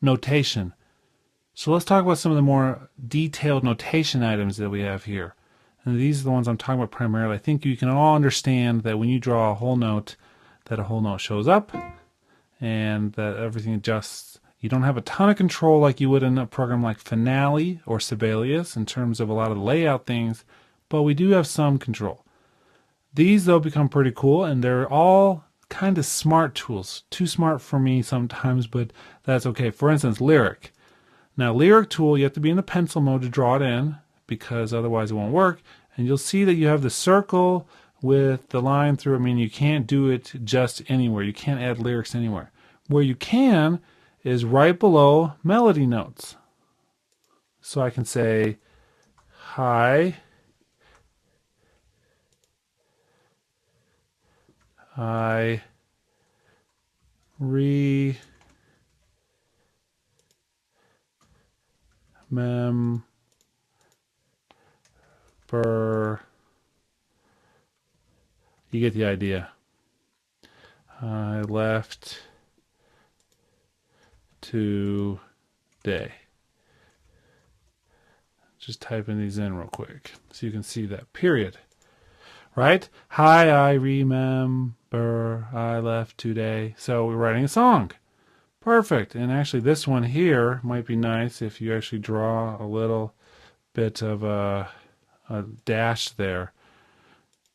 notation. So let's talk about some of the more detailed notation items that we have here. And these are the ones I'm talking about primarily. I think you can all understand that when you draw a whole note, that a whole note shows up and that everything adjusts. You don't have a ton of control like you would in a program like Finale or Sibelius in terms of a lot of the layout things, but we do have some control. These, though, become pretty cool, and they're all kind of smart tools. Too smart for me sometimes, but that's okay. For instance, Lyric. Now, Lyric tool, you have to be in the pencil mode to draw it in, because otherwise it won't work. And you'll see that you have the circle with the line through. I mean, you can't do it just anywhere. You can't add lyrics anywhere. Where you can is right below melody notes. So I can say, hi, I remember you get the idea. I left today. Just typing these in real quick so you can see that. Period. Right? Hi, I remember I left today. So we're writing a song. Perfect. And actually this one here might be nice if you actually draw a little bit of a dash there,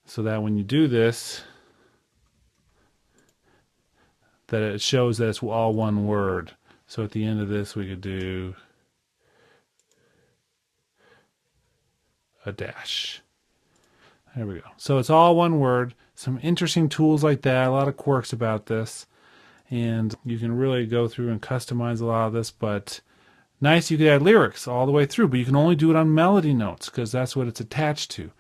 so that when you do this, that it shows that it's all one word. So at the end of this we could do a dash. There we go. So it's all one word. Some interesting tools like that, a lot of quirks about this, and you can really go through and customize a lot of this. But nice, you could add lyrics all the way through, but you can only do it on melody notes because that's what it's attached to.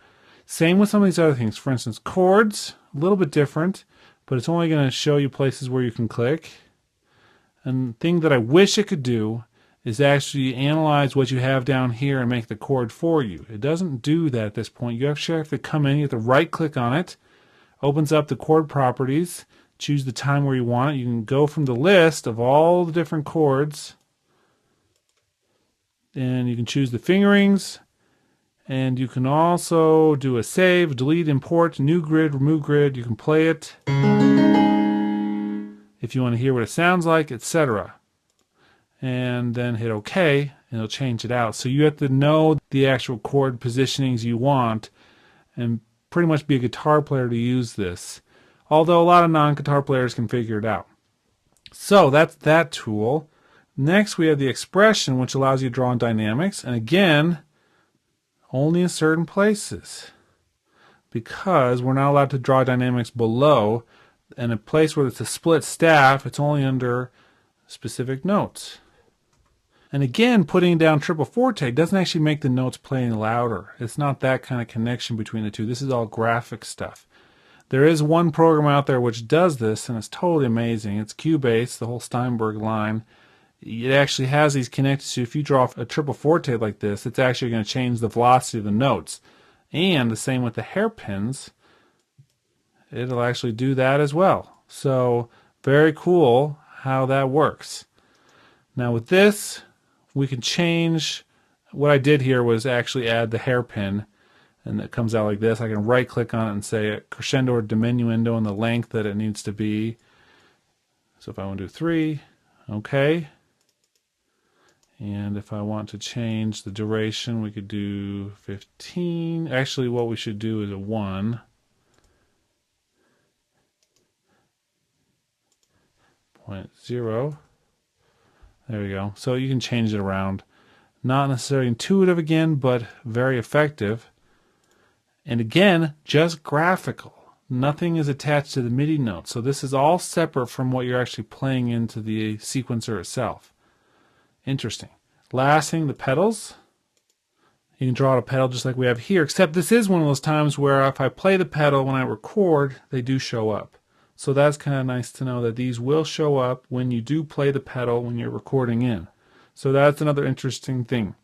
Same with some of these other things. For instance, chords, a little bit different, but it's only going to show you places where you can click. And the thing that I wish it could do is actually analyze what you have down here and make the chord for you. It doesn't do that at this point. You actually have to come in, you have to right click on it, opens up the chord properties, choose the time where you want it. You can go from the list of all the different chords, and you can choose the fingerings, and you can also do a save, delete, import, new grid, remove grid. You can play it if you want to hear what it sounds like, etc. And then hit OK, and it'll change it out. So you have to know the actual chord positionings you want and pretty much be a guitar player to use this. Although a lot of non-guitar players can figure it out. So that's that tool. Next we have the expression, which allows you to draw in dynamics. And again, only in certain places, because we're not allowed to draw dynamics below. And a place where it's a split staff, it's only under specific notes. And again, putting down triple forte doesn't actually make the notes play any louder. It's not that kind of connection between the two. This is all graphic stuff. There is one program out there which does this, and it's totally amazing. It's Cubase, the whole Steinberg line. It actually has these connected, so if you draw a triple forte like this, it's actually going to change the velocity of the notes. And the same with the hairpins. It'll actually do that as well. So very cool how that works. Now with this, we can change. What I did here was actually add the hairpin, and it comes out like this. I can right click on it and say crescendo or diminuendo and the length that it needs to be. So if I want to do 3, okay. And if I want to change the duration, we could do 15. Actually, what we should do is a 1. 0.0. There we go. So you can change it around. Not necessarily intuitive again, but very effective. And again, just graphical. Nothing is attached to the MIDI notes. So this is all separate from what you're actually playing into the sequencer itself. Interesting. Last thing, the pedals. You can draw out a pedal just like we have here, except this is one of those times where if I play the pedal when I record, they do show up. So that's kind of nice to know that these will show up when you do play the pedal when you're recording in. So that's another interesting thing.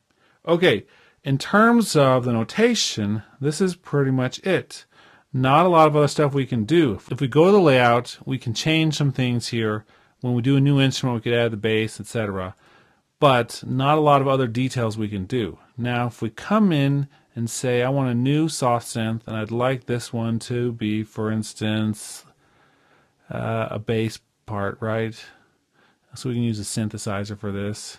Okay, in terms of the notation, this is pretty much it. Not a lot of other stuff we can do. If we go to the layout, we can change some things here. When we do a new instrument, we could add the bass, etc. But not a lot of other details we can do. Now, if we come in and say, I want a new soft synth, and I'd like this one to be, for instance, a bass part, right? So we can use a synthesizer for this.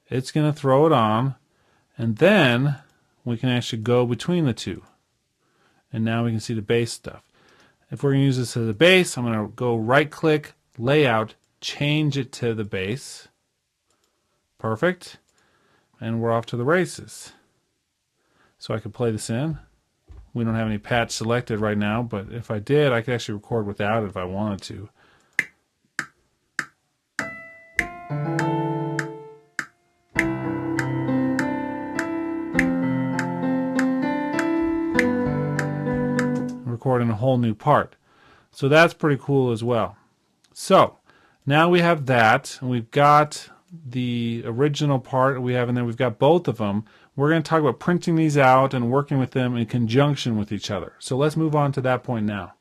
It's going to throw it on, and then we can actually go between the two. And now we can see the bass stuff. If we're going to use this as a bass, I'm going to go right-click, Layout, change it to the bass. Perfect. And we're off to the races. So I could play this in. We don't have any patch selected right now, but if I did, I could actually record without it if I wanted to. Recording a whole new part. So that's pretty cool as well. So now we have that, and we've got the original part we have, and then we've got both of them. We're going to talk about printing these out and working with them in conjunction with each other. So let's move on to that point now.